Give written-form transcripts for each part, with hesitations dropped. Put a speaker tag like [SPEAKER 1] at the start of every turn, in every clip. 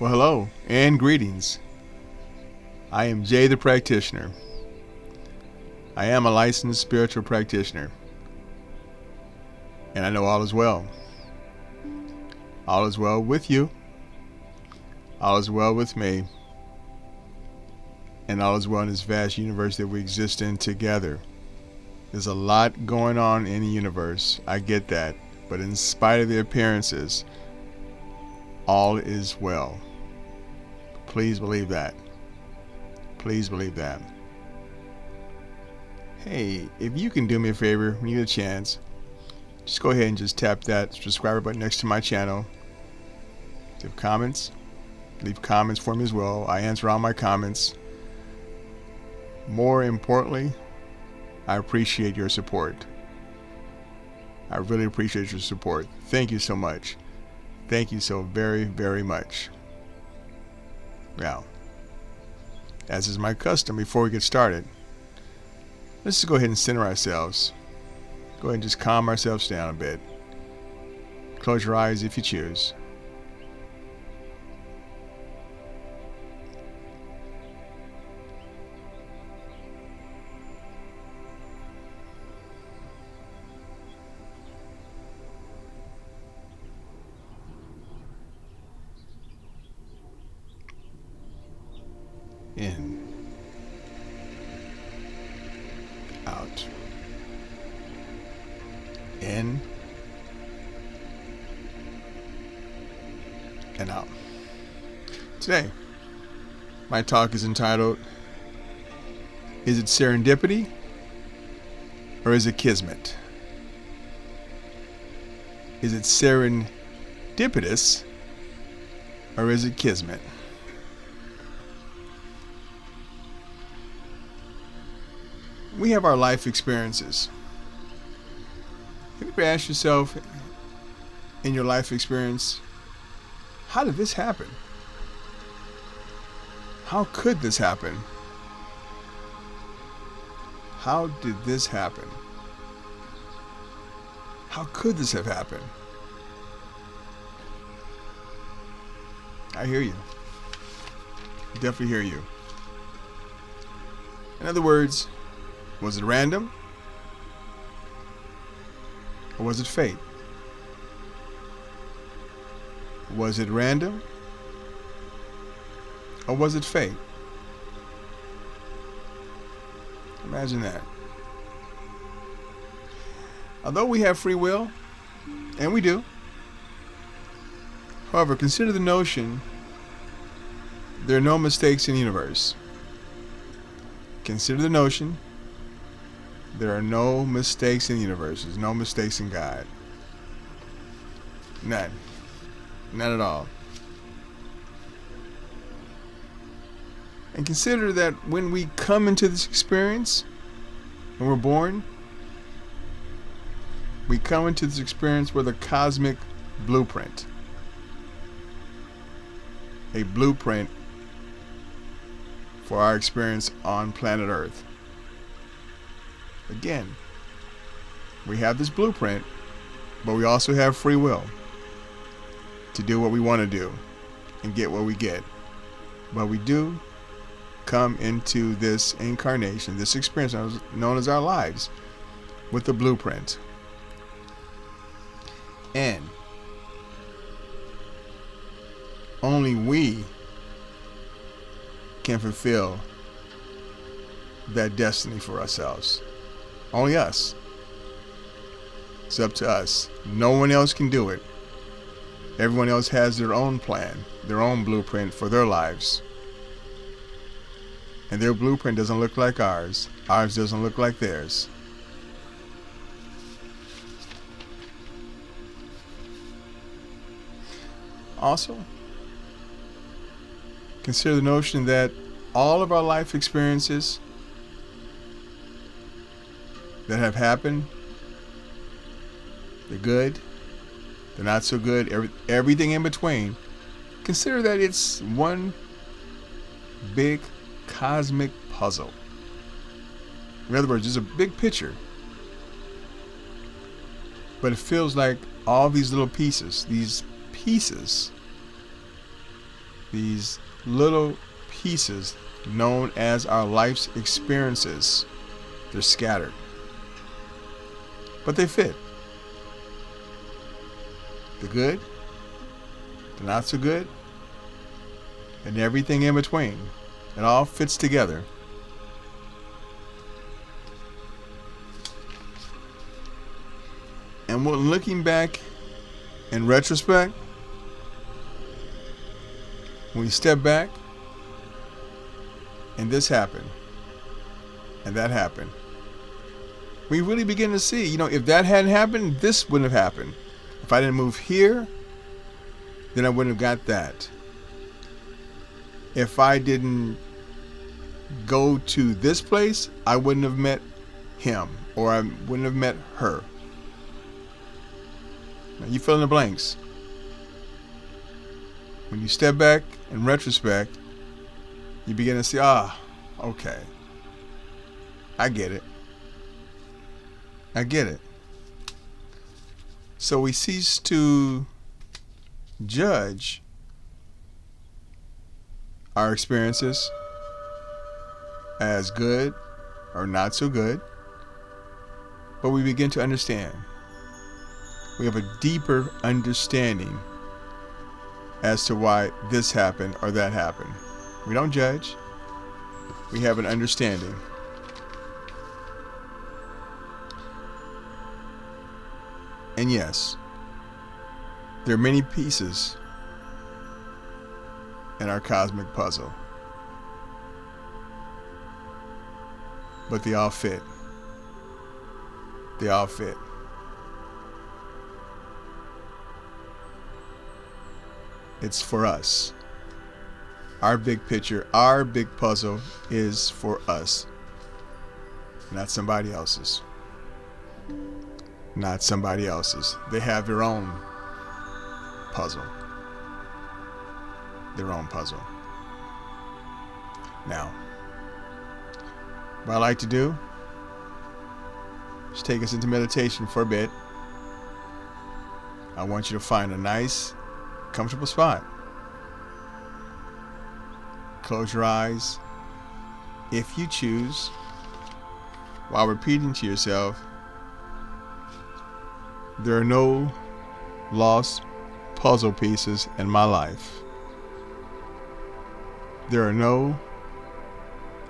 [SPEAKER 1] Well, hello and greetings. I am Jay the Practitioner. I am a licensed spiritual practitioner. And I know all is well. All is well with you. All is well with me. And all is well in this vast universe that we exist in together. There's a lot going on in the universe. I get that. But in spite of the appearances, all is well. Please believe that. Please believe that. Hey, if you can do me a favor when you get a chance, just go ahead and just tap that subscriber button next to my channel. Leave comments for me as well. I answer all my comments. More importantly, I appreciate your support. I really appreciate your support. Thank you so much. Thank you so very, very much. Now, as is my custom before we get started, let's just go ahead and center ourselves. Go ahead and just calm ourselves down a bit. Close your eyes if you choose. In, out, in, and out. Today, my talk is entitled, Is it Serendipity or is it Kismet? Is it serendipitous or is it Kismet? We have our life experiences. Have you ever asked yourself in your life experience, how did this happen? How could this happen? How did this happen? How could this have happened? I hear you. Definitely hear you. In other words, was it random? Or was it fate? Was it random? Or was it fate? Imagine that. Although we have free will, and we do, however, consider the notion there are no mistakes in the universe. Consider the notion there are no mistakes in the universe. There's no mistakes in God. None. None at all. And consider that when we come into this experience, when we're born, we come into this experience with a cosmic blueprint. A blueprint for our experience on planet Earth. Again, we have this blueprint, but we also have free will to do what we want to do and get what we get. But we do come into this incarnation, this experience known as our lives, with the blueprint. And only we can fulfill that destiny for ourselves. Only us. It's up to us. No one else can do it. Everyone else has their own plan, their own blueprint for their lives. And their blueprint doesn't look like ours. Ours doesn't look like theirs. Also, consider the notion that all of our life experiences that have happened, they're good, they're not so good, everything in between. Consider that it's one big cosmic puzzle. In other words, there's a big picture, but it feels like all these little pieces, these little pieces known as our life's experiences. They're scattered, but they fit. The good, the not so good, and everything in between. It all fits together. And when looking back in retrospect, when you step back, and this happened, and that happened, we really begin to see, if that hadn't happened, this wouldn't have happened. If I didn't move here, then I wouldn't have got that. If I didn't go to this place, I wouldn't have met him, or I wouldn't have met her. Now, you fill in the blanks. When you step back in retrospect, you begin to see, okay, I get it. I get it. So we cease to judge our experiences as good or not so good, but we begin to understand. We have a deeper understanding as to why this happened or that happened. We don't judge. We have an understanding. And yes, there are many pieces in our cosmic puzzle, but they all fit. They all fit. It's for us. Our big picture, our big puzzle is for us, not somebody else's. Not somebody else's. They have their own puzzle. Their own puzzle. Now, what I like to do is take us into meditation for a bit. I want you to find a nice, comfortable spot. Close your eyes, if you choose, while repeating to yourself, there are no lost puzzle pieces in my life. There are no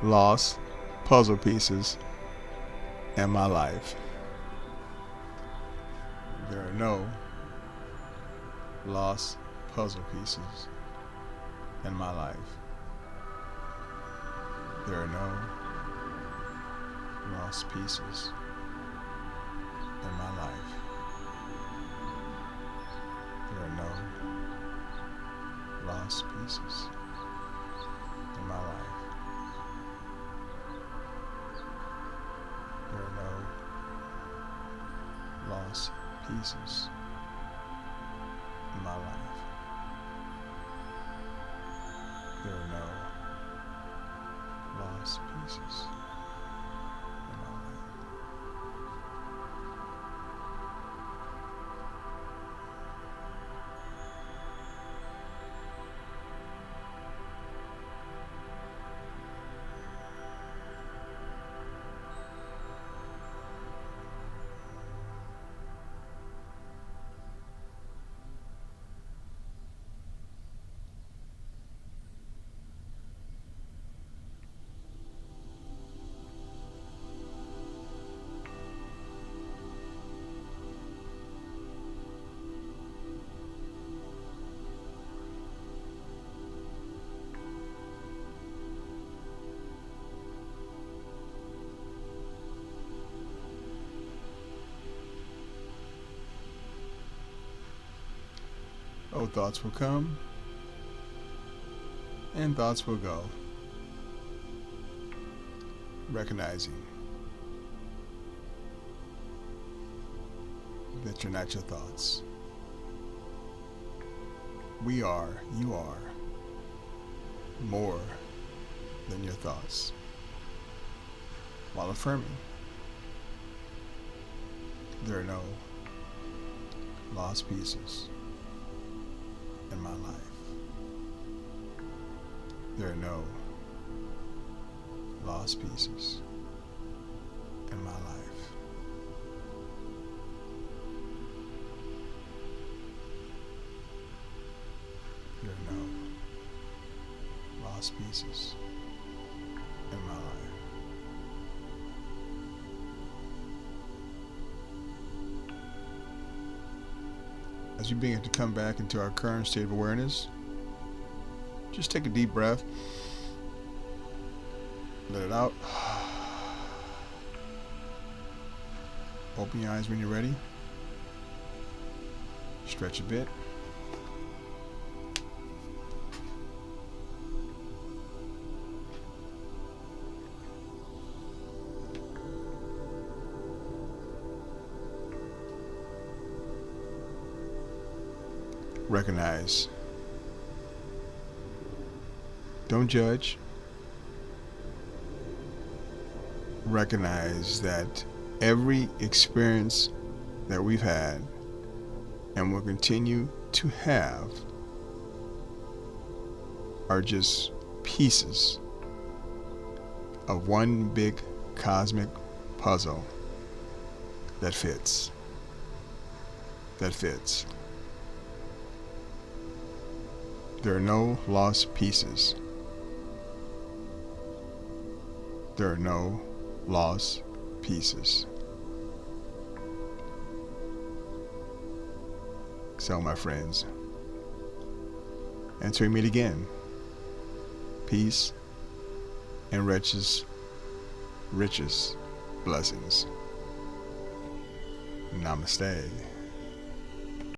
[SPEAKER 1] lost puzzle pieces in my life. There are no lost puzzle pieces in my life. There are no lost pieces in my life. There are no lost pieces in my life. There are no lost pieces in my life. There are no lost pieces in my life. Oh, thoughts will come and thoughts will go. Recognizing that you're not your thoughts. You are more than your thoughts. While affirming, there are no lost pieces in my life. There are no lost pieces in my life. There are no lost pieces in my life. As we begin to come back into our current state of awareness, just take a deep breath. Let it out. Open your eyes when you're ready. Stretch a bit. Recognize. Don't judge. Recognize that every experience that we've had and will continue to have are just pieces of one big cosmic puzzle that fits. That fits. There are no lost pieces. There are no lost pieces. So, my friends, until we meet again, peace and richest blessings. Namaste.